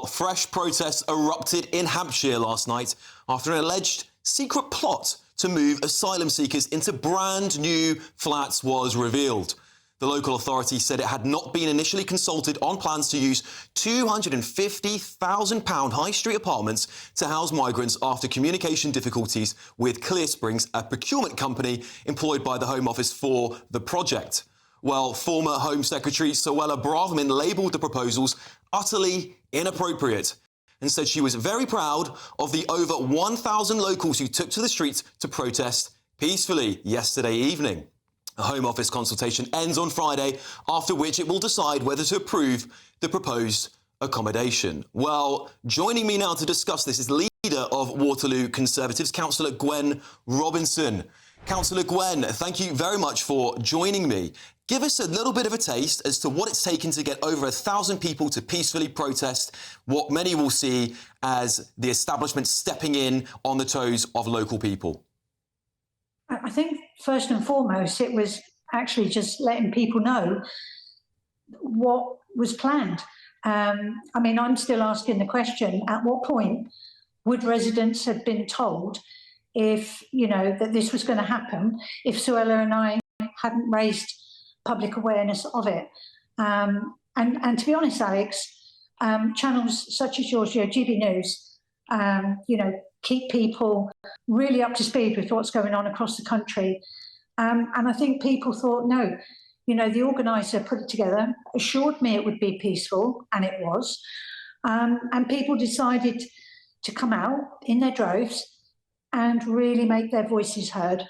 fresh protests erupted in Hampshire last night after an alleged secret plot to move asylum seekers into brand new flats was revealed. The local authority said it had not been initially consulted on plans to use £250,000 high street apartments to house migrants after communication difficulties with Clear Springs, a procurement company employed by the Home Office for the project. Well, former Home Secretary Suella Braverman labelled the proposals utterly inappropriate and said she was very proud of the over 1,000 locals who took to the streets to protest peacefully yesterday evening. A Home Office consultation ends on Friday, after which it will decide whether to approve the proposed accommodation. Well, joining me now to discuss this is leader of Waterloo Conservatives, Councillor Gwen Robinson. Councillor Gwen, thank you very much for joining me. Give us a little bit of a taste as to what it's taken to get over 1,000 people to peacefully protest what many will see as the establishment stepping in on the toes of local people. I think first and foremost, it was actually just letting people know what was planned. I mean, I'm still asking the question, at what point would residents have been told if, you know, that this was going to happen, if Suella and I hadn't raised public awareness of it? And to be honest, Alex, channels such as yours, GBNews, you know, keep people really up to speed with what's going on across the country. And I think people thought, no, you know, the organiser put it together, assured me it would be peaceful, and it was. And people decided to come out in their droves and really make their voices heard.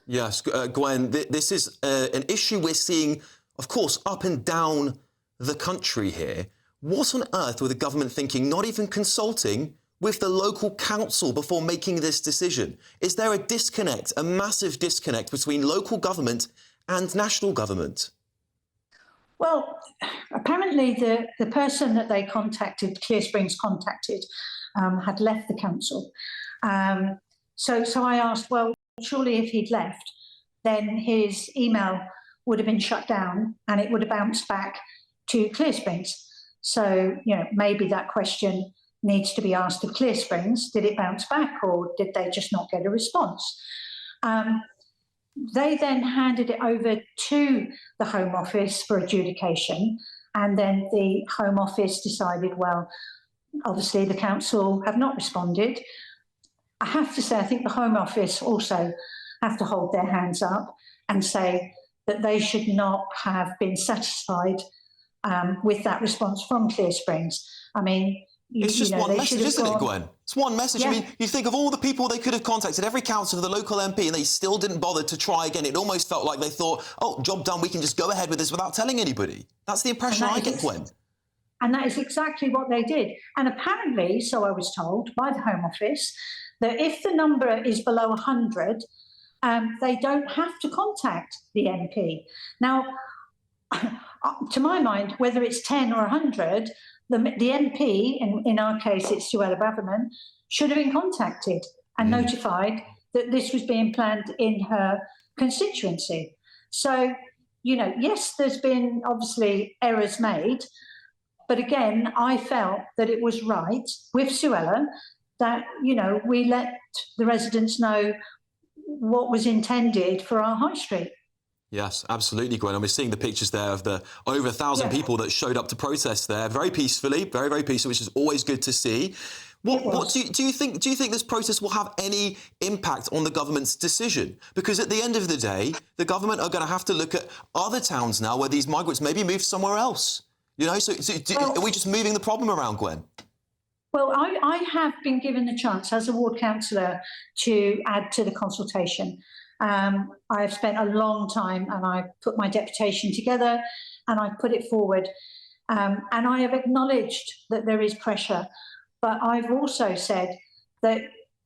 Yes, Gwen, this is an issue we're seeing, of course, up and down the country here. What on earth were the government thinking, not even consulting with the local council before making this decision? Is there a disconnect, a massive disconnect between local government and national government? Well, apparently the person that they contacted, Clear Springs contacted, had left the council. So I asked, well, surely if he'd left, then his email would have been shut down and it would have bounced back to Clear Springs. So, you know, maybe that question needs to be asked of Clear Springs. Did it bounce back, or did they just not get a response? They then handed it over to the Home Office for adjudication, and then the Home Office decided, well, obviously the council have not responded. I have to say, I think the Home Office also have to hold their hands up and say that they should not have been satisfied with that response from Clear Springs. I mean, it's just one message, isn't it, Gwen? It's one message. Yeah. I mean, you think of all the people they could have contacted, every councillor, the local MP, and they still didn't bother to try again. It almost felt like they thought, oh, job done, we can just go ahead with this without telling anybody. That's the impression I get, Gwen. And that is exactly what they did. And apparently, so I was told by the Home Office, that if the number is below 100, they don't have to contact the MP. Now, to my mind, whether it's 10 or 100, the MP, in our case it's Suella Braverman, should have been contacted and notified that this was being planned in her constituency. So, you know, yes, there's been obviously errors made, but again, I felt that it was right with Suella that, you know, we let the residents know what was intended for our high street. Yes, absolutely, Gwen. And we're seeing the pictures there of the over 1,000 people that showed up to protest there, very peacefully, very, very peaceful, which is always good to see. What do you think this protest will have any impact on the government's decision? Because at the end of the day, the government are going to have to look at other towns now where these migrants maybe moved somewhere else. You know, are we just moving the problem around, Gwen? Well, I have been given the chance as a ward councillor to add to the consultation. I've spent a long time and I put my deputation together and I put it forward. And I have acknowledged that there is pressure, but I've also said that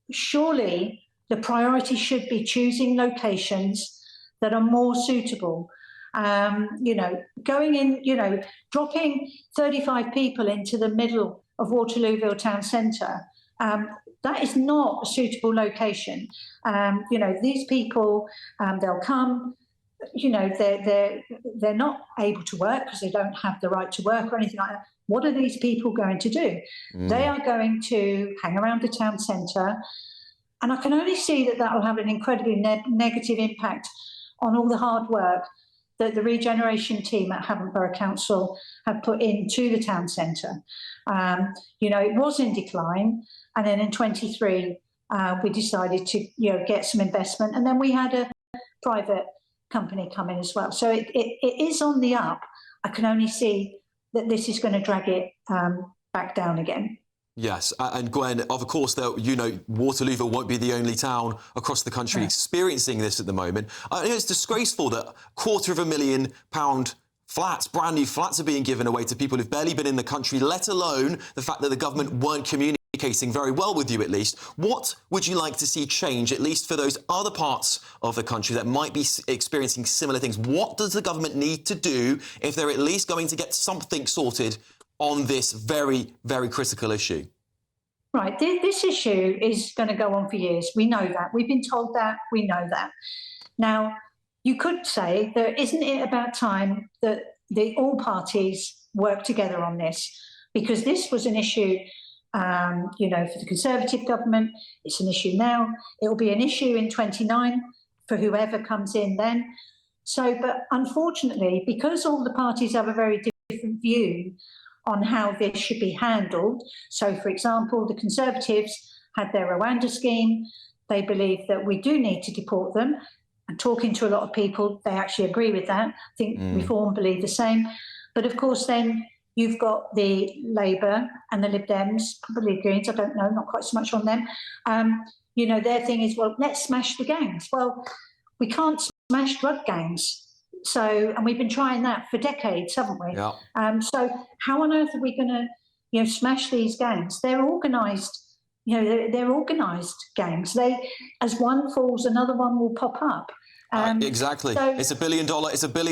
surely the priority should be choosing locations that are more suitable. You know, going in, you know, dropping 35 people into the middle of Waterlooville town centre, that is not a suitable location. You know, these people, they'll come, you know, they're not able to work because they don't have the right to work or anything like that. what are these people going to do? They are going to hang around the town centre, and I can only see that that will have an incredibly negative impact on all the hard work that the regeneration team at Havant Borough Council have put into the town centre. It was in decline, and then in 23 we decided to get some investment, and then we had a private company come in as well. So it is on the up. I can only see that this is going to drag it back down again. Yes, and Gwen, of course, Waterlooville won't be the only town across the country experiencing this at the moment. It's disgraceful that £250,000 flats, brand new flats, are being given away to people who've barely been in the country, let alone the fact that the government weren't communicating very well with you, at least. What would you like to see change, at least for those other parts of the country that might be experiencing similar things? What does the government need to do if they're at least going to get something sorted on this very, very critical issue? Right, this issue is going to go on for years. We know that. We've been told that. We know that. Now, you could say that isn't it about time that all parties work together on this? Because this was an issue, for the Conservative government. It's an issue now. It will be an issue in 29 for whoever comes in then. So, but unfortunately, because all the parties have a very different view on how this should be handled. So, for example, the Conservatives had their Rwanda scheme. They believe that we do need to deport them. And talking to a lot of people, they actually agree with that. I think Reform believe the same. But of course, then you've got the Labour and the Lib Dems, probably Greens, I don't know, not quite so much on them. Their thing is, well, let's smash the gangs. Well, we can't smash drug gangs. So, and we've been trying that for decades, haven't we? Yeah. So how on earth are we going to, smash these gangs? They're organised, they're organised gangs. As one falls, another one will pop up. Exactly. So, it's a billion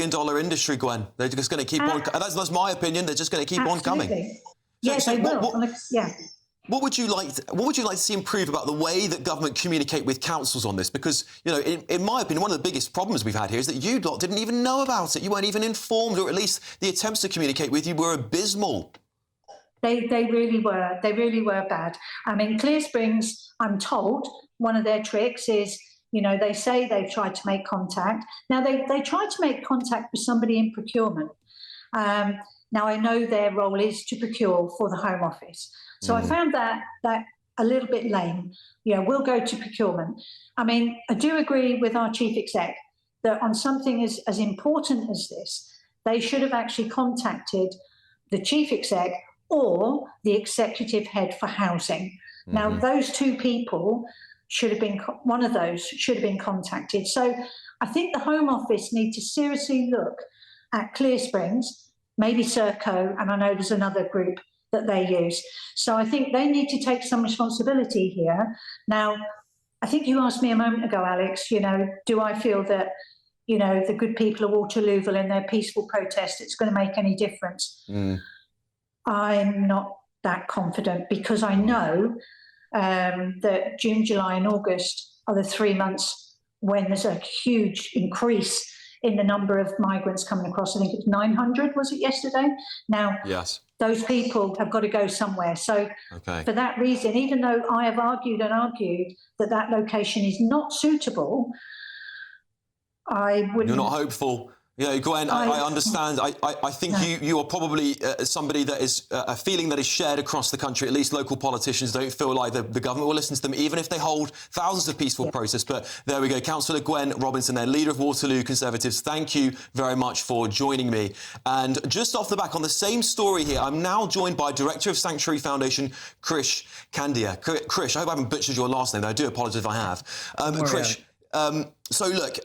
dollar industry, Gwen. They're just going to keep on. That's my opinion. They're just going to keep on coming. Yes, they will. What would you like to see improve about the way that government communicate with councils on this? Because, in my opinion, one of the biggest problems we've had here is that you lot didn't even know about it. You weren't even informed, or at least the attempts to communicate with you were abysmal. They really were. They really were bad. I mean, Clear Springs, I'm told, one of their tricks is, they say they've tried to make contact. Now, they tried to make contact with somebody in procurement. Now, I know their role is to procure for the Home Office. So I found that a little bit lame. We'll go to procurement. I mean, I do agree with our chief exec that on something as important as this, they should have actually contacted the chief exec or the executive head for housing. Now, those two people one of those should have been contacted. So I think the Home Office need to seriously look at Clear Springs, maybe Serco, and I know there's another group that they use. So I think they need to take some responsibility here. Now, I think you asked me a moment ago, Alex, do I feel that, the good people of Waterlooville in their peaceful protest, it's going to make any difference? I'm not that confident, because I know that June, July and August are the 3 months when there's a huge increase in the number of migrants coming across. I think it's 900, was it yesterday? Now, yes. Those people have got to go somewhere. So for that reason, even though I have argued that location is not suitable, I wouldn't... You're not hopeful? Gwen, I understand. I think you are probably somebody that is a feeling that is shared across the country. At least local politicians don't feel like the government will listen to them, even if they hold thousands of peaceful protests. But there we go. Councillor Gwen Robinson, their leader of Waterloo Conservatives, thank you very much for joining me. And just off the back, on the same story here, I'm now joined by Director of Sanctuary Foundation, Krish Kandia. Krish, I hope I haven't butchered your last name, though. I do apologise if I have. Krish, so look...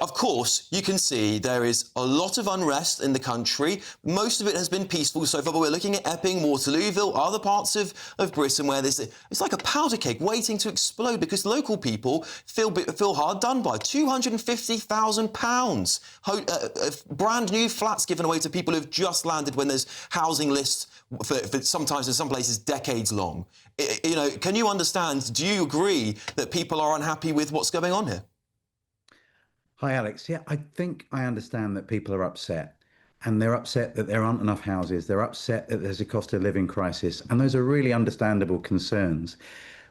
of course, you can see there is a lot of unrest in the country. Most of it has been peaceful so far, but we're looking at Epping, Waterlooville, other parts of Britain where it's like a powder keg waiting to explode because local people feel hard done by. £250,000 brand new flats given away to people who've just landed when there's housing lists for sometimes in some places decades long. Can you understand? Do you agree that people are unhappy with what's going on here? Hi, Alex. Yeah, I think I understand that people are upset. and they're upset that there aren't enough houses. They're upset that there's a cost of living crisis. And those are really understandable concerns.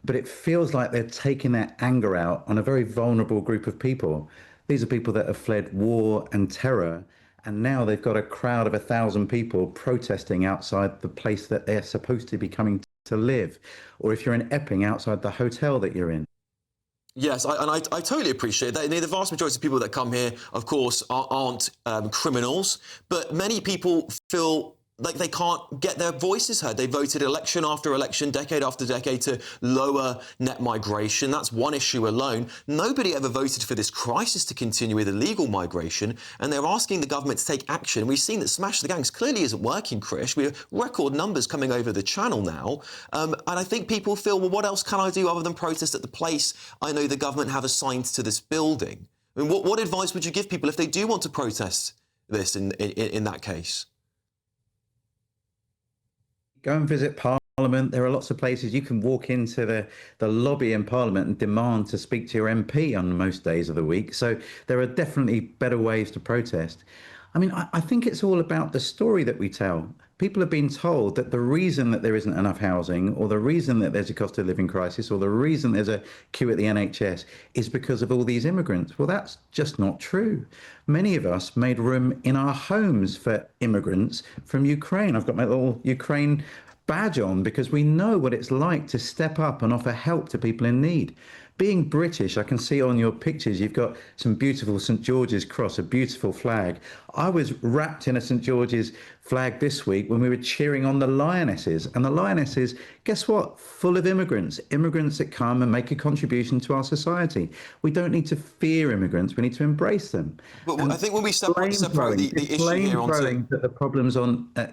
But it feels like they're taking their anger out on a very vulnerable group of people. These are people that have fled war and terror. And now they've got a crowd of 1,000 people protesting outside the place that they're supposed to be coming to live. Or if you're in Epping, outside the hotel that you're in. Yes, I totally appreciate that. The vast majority of people that come here, of course, aren't criminals, but many people feel like they can't get their voices heard. They voted election after election, decade after decade, to lower net migration. That's one issue alone. Nobody ever voted for this crisis to continue with illegal migration, and they're asking the government to take action. We've seen that Smash the Gangs clearly isn't working, Krish. We have record numbers coming over the channel now, and I think people feel, well, what else can I do other than protest at the place I know the government have assigned to this building? I mean, what advice would you give people if they do want to protest this in that case? Go and visit Parliament. There are lots of places you can walk into the lobby in Parliament and demand to speak to your MP on most days of the week. So there are definitely better ways to protest. I mean, I think it's all about the story that we tell. People have been told that the reason that there isn't enough housing, or the reason that there's a cost of living crisis, or the reason there's a queue at the NHS is because of all these immigrants. Well, that's just not true. Many of us made room in our homes for immigrants from Ukraine. I've got my little Ukraine badge on because we know what it's like to step up and offer help to people in need. Being British, I can see on your pictures, you've got some beautiful St. George's cross, a beautiful flag. I was wrapped in a St. George's flag this week when we were cheering on the Lionesses. And the Lionesses, guess what? Full of immigrants that come and make a contribution to our society. We don't need to fear immigrants. We need to embrace them. But I think when we separate the issue here onto... that the problems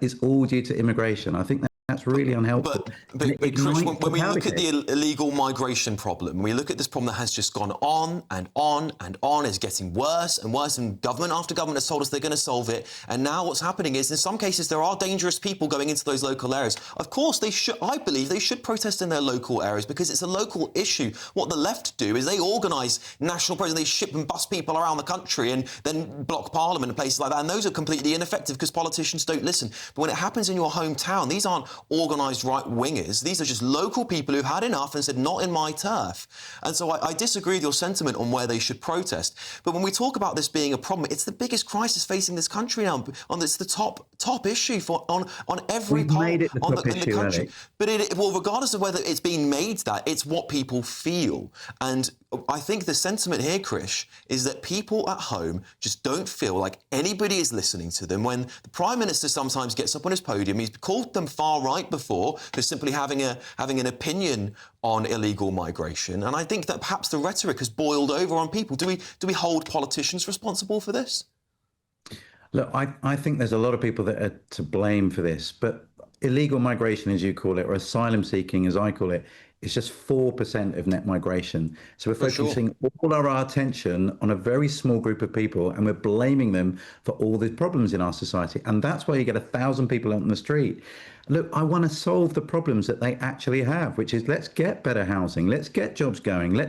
is all due to immigration. I think that's really unhelpful. But Chris, when we look at the illegal migration problem, we look at this problem that has just gone on and on and on, is getting worse and worse, and government after government has told us they're going to solve it. And now what's happening is, in some cases, there are dangerous people going into those local areas. Of course, I believe they should protest in their local areas because it's a local issue. What the left do is they organise national protests, they ship and bus people around the country and then block Parliament and places like that. And those are completely ineffective because politicians don't listen. But when it happens in your hometown, these aren't organised right-wingers. These are just local people who've had enough and said, not in my turf. And so I disagree with your sentiment on where they should protest. But when we talk about this being a problem, it's the biggest crisis facing this country now. It's the top issue on every part in the country. But regardless of whether it's being made that, it's what people feel. And I think the sentiment here, Krish, is that people at home just don't feel like anybody is listening to them. When the Prime Minister sometimes gets up on his podium, he's called them far right before for simply having an opinion on illegal migration. And I think that perhaps the rhetoric has boiled over on people. Do we hold politicians responsible for this? Look, I think there's a lot of people that are to blame for this, but illegal migration, as you call it, or asylum seeking, as I call it, is just 4% of net migration. So we're focusing all our attention on a very small group of people, and we're blaming them for all the problems in our society. And that's why you get 1,000 people out on the street. Look, I want to solve the problems that they actually have, which is let's get better housing, let's get jobs going.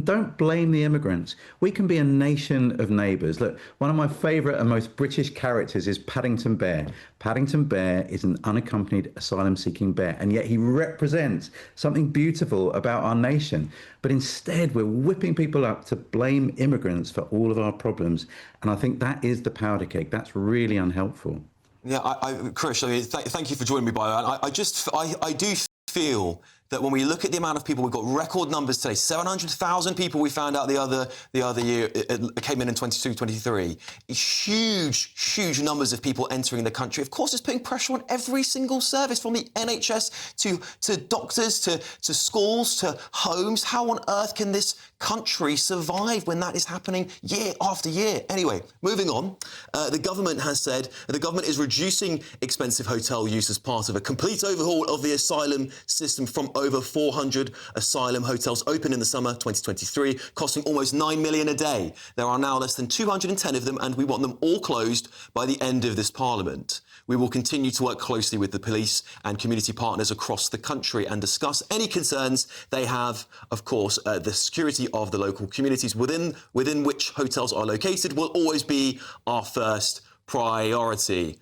Don't blame the immigrants. We can be a nation of neighbours. Look, one of my favourite and most British characters is Paddington Bear. Paddington Bear is an unaccompanied asylum-seeking bear, and yet he represents something beautiful about our nation. But instead, we're whipping people up to blame immigrants for all of our problems. And I think that is the powder keg. That's really unhelpful. Yeah, Krish, thank you for joining me, by the way. I do feel that when we look at the amount of people, we've got record numbers today. 700,000 people we found out the other year came in 22-23. Huge numbers of people entering the country. Of course, it's putting pressure on every single service, from the NHS to doctors to schools to homes. How on earth can this country survive when that is happening year after year? Anyway, moving on. The government has said the government is reducing expensive hotel use as part of a complete overhaul of the asylum system, from over 400 asylum hotels open in the summer 2023, costing almost 9 million a day. There are now less than 210 of them, and we want them all closed by the end of this Parliament. We will continue to work closely with the police and community partners across the country and discuss any concerns they have. Of course, the security of the local communities within which hotels are located will always be our first priority.